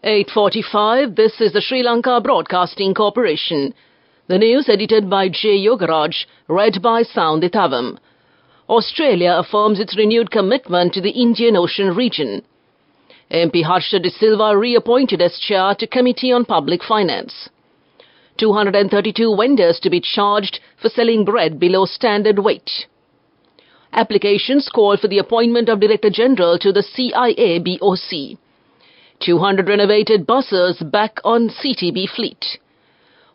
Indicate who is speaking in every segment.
Speaker 1: 8:45, this is the Sri Lanka Broadcasting Corporation. The news edited by J. Yogaraj, read by Soundithavam. Australia affirms its renewed commitment to the Indian Ocean region. MP Harsha De Silva reappointed as chair to Committee on Public Finance. 232 vendors to be charged for selling bread below standard weight. Applications call for the appointment of Director General to the CIA-BOC. 200 renovated buses back on CTB fleet.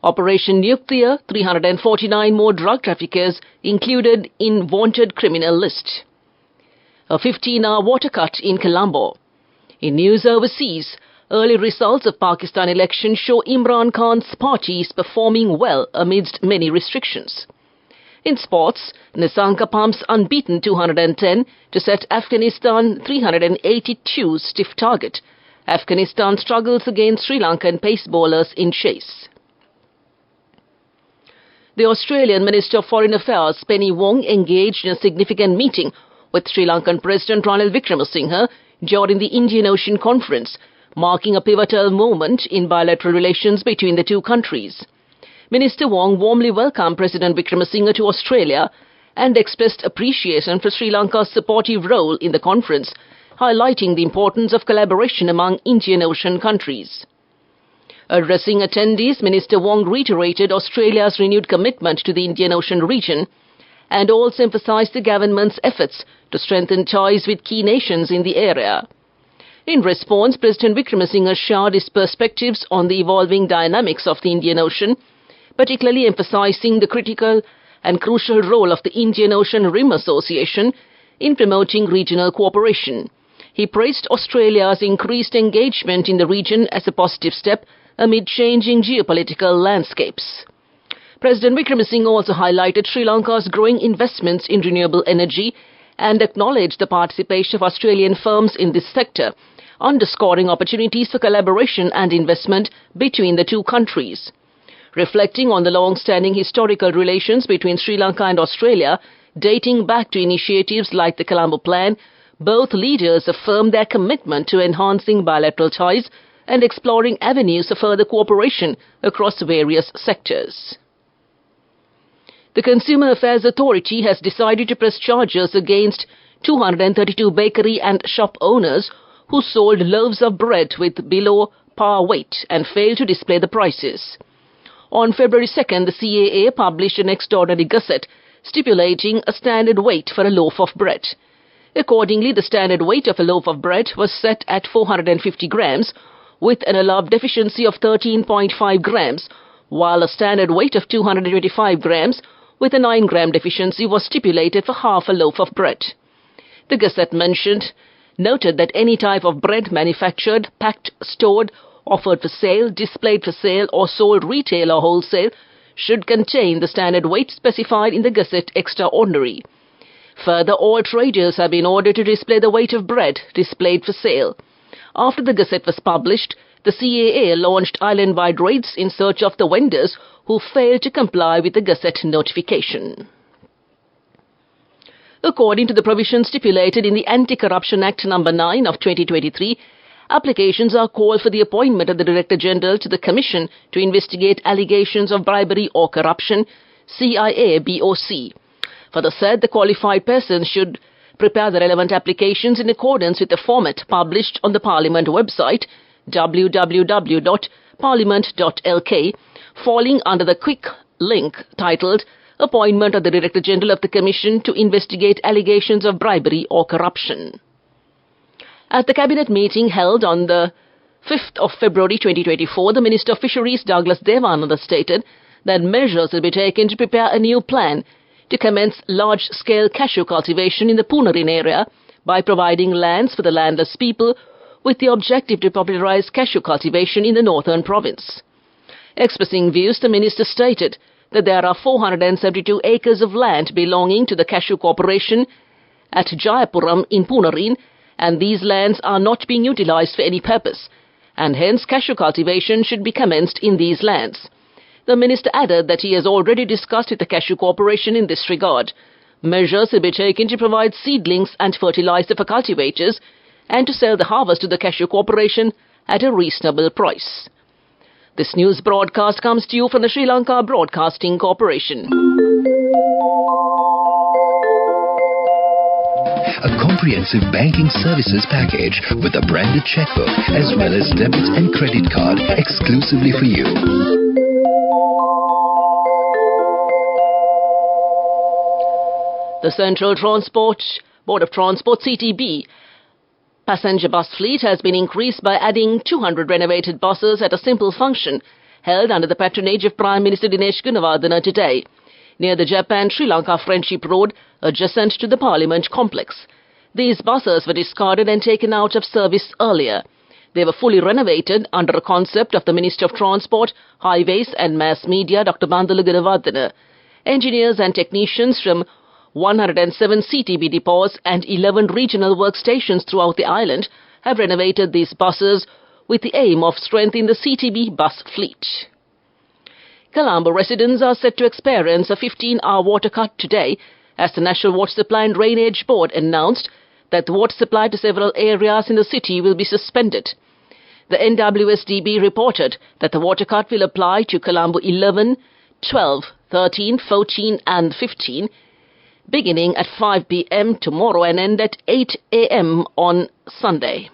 Speaker 1: Operation Nuclear, 349 more drug traffickers included in wanted criminal list. A 15-hour water cut in Colombo. In news overseas, early results of Pakistan election show Imran Khan's party is performing well amidst many restrictions. In sports, Nisanka pumps unbeaten 210 to set Afghanistan 382 stiff target. Afghanistan struggles against Sri Lankan pace bowlers in chase. The Australian Minister of Foreign Affairs, Penny Wong, engaged in a significant meeting with Sri Lankan President Ranil Wickremesinghe during the Indian Ocean Conference, marking a pivotal moment in bilateral relations between the two countries. Minister Wong warmly welcomed President Wickremesinghe to Australia and expressed appreciation for Sri Lanka's supportive role in the conference, highlighting the importance of collaboration among Indian Ocean countries. Addressing attendees, Minister Wong reiterated Australia's renewed commitment to the Indian Ocean region and also emphasized the government's efforts to strengthen ties with key nations in the area. In response, President Wickremesinghe shared his perspectives on the evolving dynamics of the Indian Ocean, particularly emphasizing the critical and crucial role of the Indian Ocean Rim Association in promoting regional cooperation. He praised Australia's increased engagement in the region as a positive step amid changing geopolitical landscapes. President Wickremesinghe also highlighted Sri Lanka's growing investments in renewable energy and acknowledged the participation of Australian firms in this sector, underscoring opportunities for collaboration and investment between the two countries. Reflecting on the long-standing historical relations between Sri Lanka and Australia, dating back to initiatives like the Colombo Plan, both leaders affirmed their commitment to enhancing bilateral ties and exploring avenues of further cooperation across various sectors. The Consumer Affairs Authority has decided to press charges against 232 bakery and shop owners who sold loaves of bread with below par weight and failed to display the prices. On February 2nd, the CAA published an extraordinary gazette stipulating a standard weight for a loaf of bread. Accordingly, the standard weight of a loaf of bread was set at 450 grams, with an allowed deficiency of 13.5 grams, while a standard weight of 225 grams, with a 9-gram deficiency, was stipulated for half a loaf of bread. The Gazette noted that any type of bread manufactured, packed, stored, offered for sale, displayed for sale, or sold retail or wholesale should contain the standard weight specified in the Gazette Extraordinary. Further, all traders have been ordered to display the weight of bread displayed for sale. After the Gazette was published, the CAA launched island-wide raids in search of the vendors who failed to comply with the Gazette notification. According to the provisions stipulated in the Anti-Corruption Act No. 9 of 2023, applications are called for the appointment of the Director General to the Commission to investigate allegations of bribery or corruption, CIA-BOC. Further said, the qualified person should prepare the relevant applications in accordance with the format published on the Parliament website, www.parliament.lk, falling under the quick link titled Appointment of the Director General of the Commission to investigate allegations of bribery or corruption. At the Cabinet meeting held on the 5th of February 2024, the Minister of Fisheries, Douglas Devananda, stated that measures will be taken to prepare a new plan to commence large-scale cashew cultivation in the Poonarin area by providing lands for the landless people with the objective to popularize cashew cultivation in the northern province. Expressing views, the minister stated that there are 472 acres of land belonging to the Cashew Corporation at Jayapuram in Poonarin, and these lands are not being utilized for any purpose, and hence cashew cultivation should be commenced in these lands. The minister added that he has already discussed with the Cashew Corporation in this regard. Measures will be taken to provide seedlings and fertilizer for cultivators and to sell the harvest to the Cashew Corporation at a reasonable price. This news broadcast comes to you from the Sri Lanka Broadcasting Corporation.
Speaker 2: A comprehensive banking services package with a branded checkbook as well as debit and credit card exclusively for you.
Speaker 1: The Central Board of Transport CTB passenger bus fleet has been increased by adding 200 renovated buses at a simple function held under the patronage of Prime Minister Dinesh Gunawardena today, near the Japan-Sri Lanka Friendship Road adjacent to the Parliament complex. These buses were discarded and taken out of service earlier. They were fully renovated under a concept of the Minister of Transport, Highways and Mass Media, Dr. Bandula Gunawardena. Engineers and technicians from 107 CTB depots and 11 regional workstations throughout the island have renovated these buses with the aim of strengthening the CTB bus fleet. Colombo residents are set to experience a 15-hour water cut today as the National Water Supply and Drainage Board announced that the water supply to several areas in the city will be suspended. The NWSDB reported that the water cut will apply to Colombo 11, 12, 13, 14 and 15, beginning at 5 p.m. tomorrow and end at 8 a.m. on Sunday.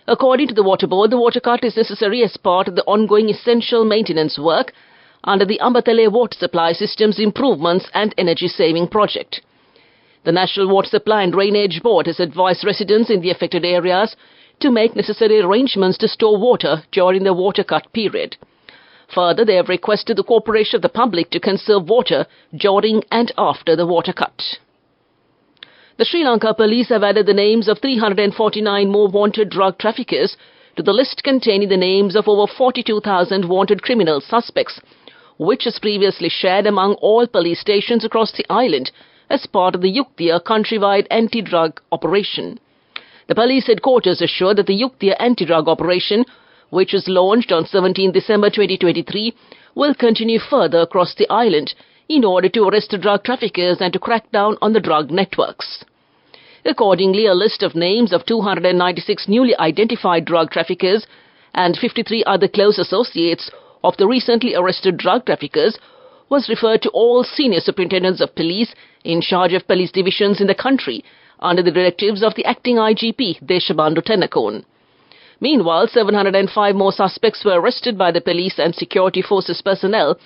Speaker 1: According to the Water Board, the water cut is necessary as part of the ongoing essential maintenance work under the Ambatale Water Supply Systems Improvements and Energy Saving Project. The National Water Supply and Drainage Board has advised residents in the affected areas to make necessary arrangements to store water during the water cut period. Further, they have requested the cooperation of the public to conserve water during and after the water cut. The Sri Lanka police have added the names of 349 more wanted drug traffickers to the list containing the names of over 42,000 wanted criminal suspects, which was previously shared among all police stations across the island as part of the Yuktiya countrywide anti-drug operation. The police headquarters assured that the Yuktiya anti-drug operation, which was launched on 17 December 2023, will continue further across the island in order to arrest the drug traffickers and to crack down on the drug networks. Accordingly, a list of names of 296 newly identified drug traffickers and 53 other close associates of the recently arrested drug traffickers was referred to all senior superintendents of police in charge of police divisions in the country under the directives of the acting IGP, Deshabandhu Tennakoon. Meanwhile, 705 more suspects were arrested by the police and security forces personnel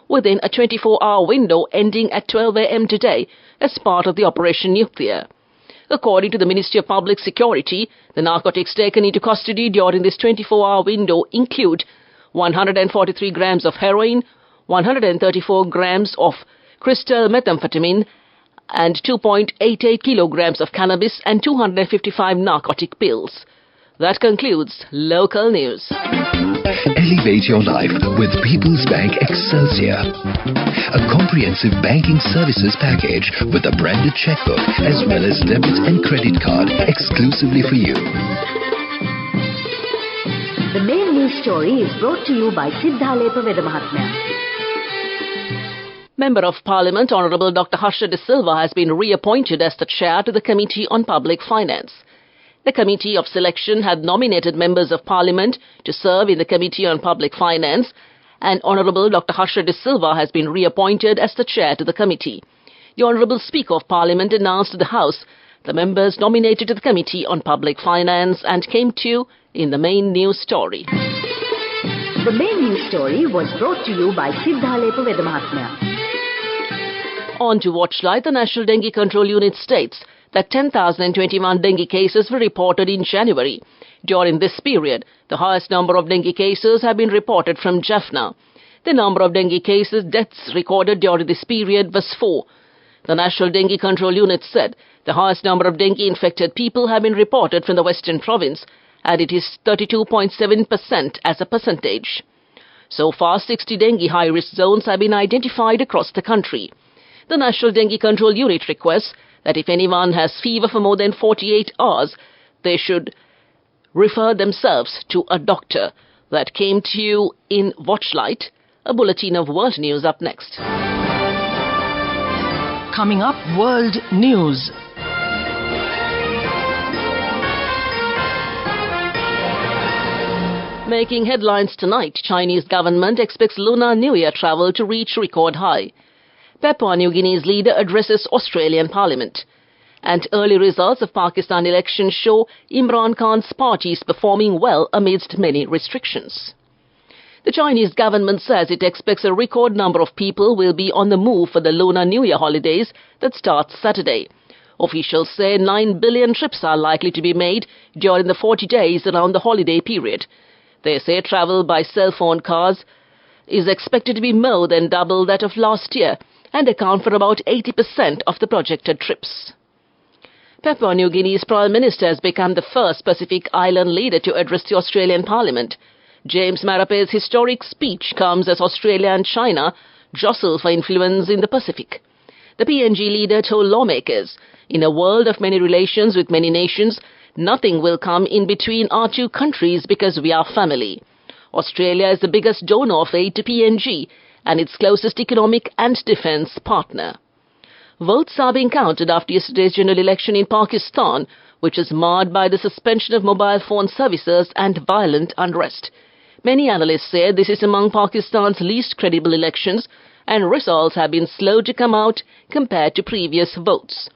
Speaker 1: within a 24-hour window ending at 12 a.m. today as part of the Operation Yuktiya. According to the Ministry of Public Security, the narcotics taken into custody during this 24-hour window include 143 grams of heroin, 134 grams of crystal methamphetamine, and 2.88 kilograms of cannabis and 255 narcotic pills. That concludes local news.
Speaker 2: Elevate your life with People's Bank Excelsior. A comprehensive banking services package with a branded checkbook as well as debit and credit card exclusively for you.
Speaker 3: The main news story is brought to you by Sinhala Mahatmya.
Speaker 1: Member of Parliament Honourable Dr. Harsha De Silva has been reappointed as the chair to the Committee on Public Finance. The Committee of Selection had nominated members of Parliament to serve in the Committee on Public Finance, and Honourable Dr. Harsha De Silva has been reappointed as the chair to the committee. The Honourable Speaker of Parliament announced to the House the members nominated to the Committee on Public Finance and came to you in the main news story.
Speaker 3: The main news story was brought to you by Sinhala Mahatmya.
Speaker 1: On to Watchlight, the National Dengue Control Unit states that 10,021 dengue cases were reported in January. During this period, the highest number of dengue cases have been reported from Jaffna. The number of dengue cases deaths recorded during this period was 4. The National Dengue Control Unit said the highest number of dengue-infected people have been reported from the Western Province, and it is 32.7% as a percentage. So far, 60 dengue high-risk zones have been identified across the country. The National Dengue Control Unit requests that if anyone has fever for more than 48 hours, they should refer themselves to a doctor. That came to you in Watchlight. A bulletin of world news up next.
Speaker 4: Coming up, world news.
Speaker 1: Making headlines tonight, Chinese government expects Lunar New Year travel to reach record high. Papua New Guinea's leader addresses Australian Parliament. And early results of Pakistan election show Imran Khan's party is performing well amidst many restrictions. The Chinese government says it expects a record number of people will be on the move for the Lunar New Year holidays that starts Saturday. Officials say 9 billion trips are likely to be made during the 40 days around the holiday period. They say travel by cell phone cars is expected to be more than double that of last year and account for about 80% of the projected trips. Papua New Guinea's Prime Minister has become the first Pacific Island leader to address the Australian Parliament. James Marape's historic speech comes as Australia and China jostle for influence in the Pacific. The PNG leader told lawmakers, "In a world of many relations with many nations, nothing will come in between our two countries because we are family." Australia is the biggest donor of aid to PNG and its closest economic and defence partner. Votes are being counted after yesterday's general election in Pakistan, which is marred by the suspension of mobile phone services and violent unrest. Many analysts say this is among Pakistan's least credible elections, and results have been slow to come out compared to previous votes.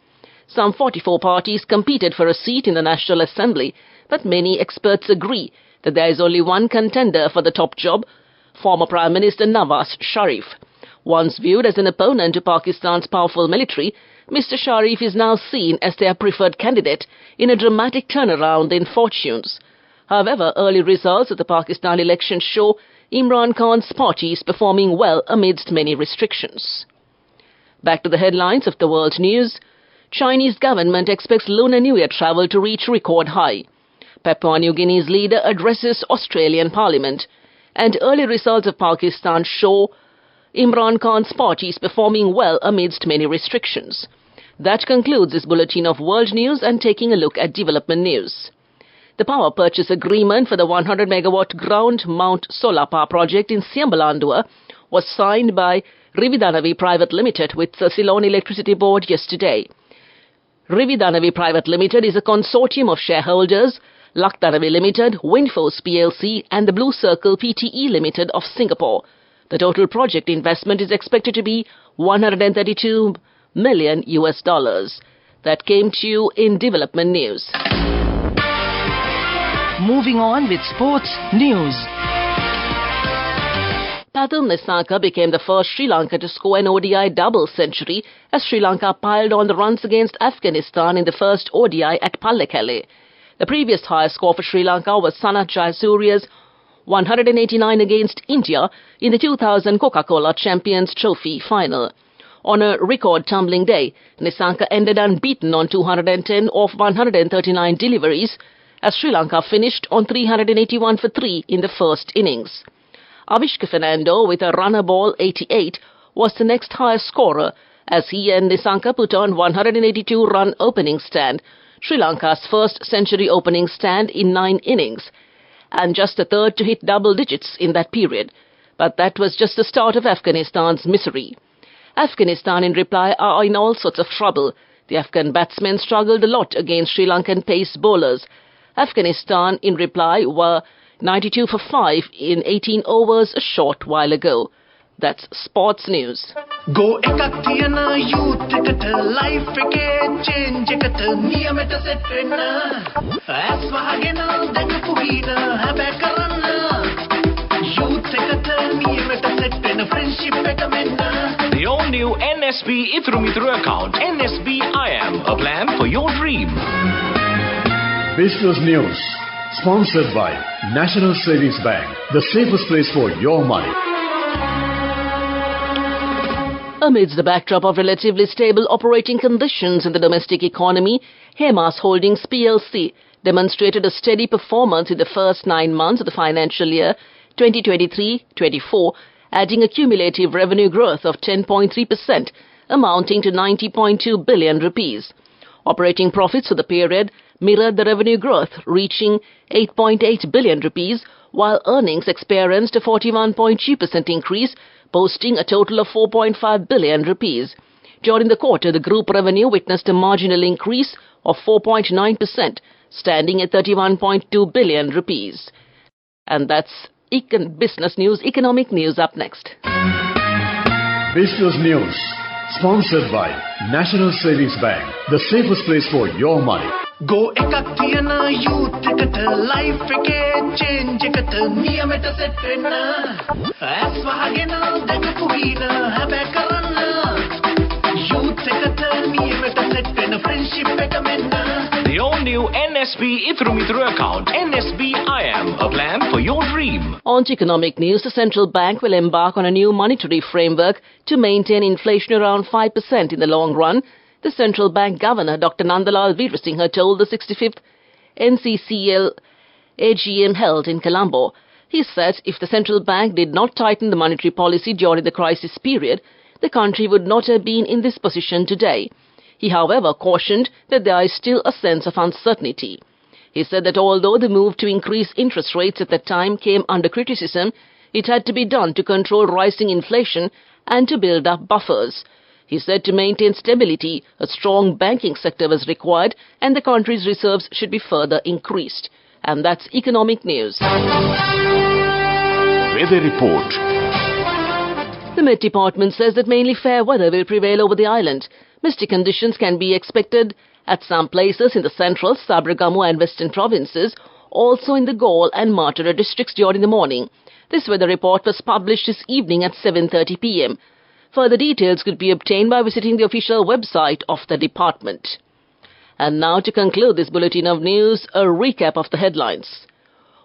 Speaker 1: Some 44 parties competed for a seat in the National Assembly, but many experts agree that there is only one contender for the top job, former Prime Minister Nawaz Sharif. Once viewed as an opponent to Pakistan's powerful military, Mr. Sharif is now seen as their preferred candidate in a dramatic turnaround in fortunes. However, early results of the Pakistan election show Imran Khan's party is performing well amidst many restrictions. Back to the headlines of the world news. Chinese government expects Lunar New Year travel to reach record high. Papua New Guinea's leader addresses Australian Parliament. And early results of Pakistan show Imran Khan's party is performing well amidst many restrictions. That concludes this bulletin of world news, and taking a look at development news. The power purchase agreement for the 100-megawatt ground-mount solar power project in Siambalandua was signed by Rividanavi Private Limited with the Ceylon Electricity Board yesterday. Rividanavi Private Limited is a consortium of shareholders, Lakdanavi Limited, Windforce PLC and the Blue Circle Pte Limited of Singapore. The total project investment is expected to be $132 million. That came to you in development news.
Speaker 4: Moving on with sports news.
Speaker 1: Pathum Nissanka became the first Sri Lanka to score an ODI double century as Sri Lanka piled on the runs against Afghanistan in the first ODI at Pallekele. The previous highest score for Sri Lanka was Sanath Jayasurya's 189 against India in the 2000 Coca-Cola Champions Trophy final. On a record tumbling day, Nissanka ended unbeaten on 210 of 139 deliveries as Sri Lanka finished on 381 for 3 in the first innings. Avishka Fernando with a runner ball 88 was the next highest scorer as he and Nissanka put on 182-run opening stand, Sri Lanka's first century opening stand in 9 innings, and just the third to hit double digits in that period. But that was just the start of Afghanistan's misery. Afghanistan in reply are in all sorts of trouble. The Afghan batsmen struggled a lot against Sri Lankan pace bowlers. Afghanistan in reply were 92 for 5 in 18 overs a short while ago. That's sports news.
Speaker 5: Go ekathiana youth කට life එකේ change එකට නියමෙට set වෙන්න ඇස් වහගෙන දැකපු හින හැබැ කරන්න youth එකට නියමෙට set වෙන friendship එක මෙන්න.
Speaker 6: The all new NSB Ithru Mithru account. NSB IAM, a plan for your dream.
Speaker 7: Business News, sponsored by National Savings Bank, the safest place for your money.
Speaker 1: Amidst the backdrop of relatively stable operating conditions in the domestic economy, Hemas Holdings PLC demonstrated a steady performance in the first 9 months of the financial year 2023-24, adding a cumulative revenue growth of 10.3%, amounting to 90.2 billion rupees. Operating profits for the period mirrored the revenue growth, reaching 8.8 billion rupees, while earnings experienced a 41.2% increase, posting a total of 4.5 billion rupees. During the quarter, the group revenue witnessed a marginal increase of 4.9%, standing at 31.2 billion rupees. And that's business news, economic news up next.
Speaker 7: Business News, sponsored by National Savings Bank, the safest place for your money.
Speaker 5: Go ekak thiyana youth eකට life එකේ change එකට නියමෙට set වෙන්න ඇස් වහගෙන දැකපු හින හැබැයි කරන්න youth එකට නියමෙට set වෙන්න friendship එක මෙන්න.
Speaker 6: The all-new NSB Ithru Mithru account, NSB IM, a plan for your dream.
Speaker 1: On to economic news, the central bank will embark on a new monetary framework to maintain inflation around 5% in the long run. The central bank governor, Dr. Nandalal Veerasinghe, told the 65th NCCL AGM held in Colombo. He said if the central bank did not tighten the monetary policy during the crisis period, the country would not have been in this position today. He, however, cautioned that there is still a sense of uncertainty. He said that although the move to increase interest rates at that time came under criticism, it had to be done to control rising inflation and to build up buffers. He said to maintain stability, a strong banking sector was required and the country's reserves should be further increased. And that's economic news.
Speaker 6: Weather report.
Speaker 1: The Met Department says that mainly fair weather will prevail over the island. Misty conditions can be expected at some places in the central, Sabaragamu and western provinces, also in the Galle and Martara districts during the morning. This weather report was published this evening at 7:30 p.m. Further details could be obtained by visiting the official website of the department. And now to conclude this bulletin of news, a recap of the headlines.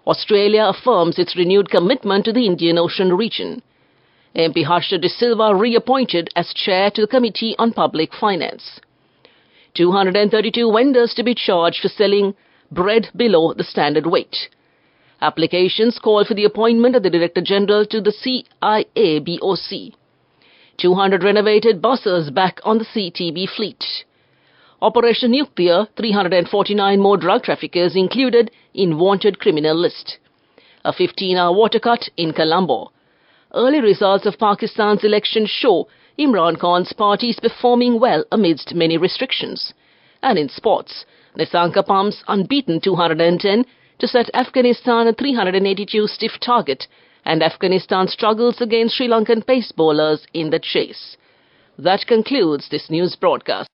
Speaker 1: Australia affirms its renewed commitment to the Indian Ocean region. MP Harsha De Silva reappointed as chair to the Committee on Public Finance. 232 vendors to be charged for selling bread below the standard weight. Applications call for the appointment of the Director General to the CIABOC. 200 renovated buses back on the CTB fleet. Operation Nuclear, 349 more drug traffickers included in wanted criminal list. A 15-hour water cut in Colombo. Early results of Pakistan's election show Imran Khan's party is performing well amidst many restrictions. And in sports, Nisanka pumps unbeaten 210 to set Afghanistan a 382 stiff target, and Afghanistan struggles against Sri Lankan pace bowlers in the chase. That concludes this news broadcast.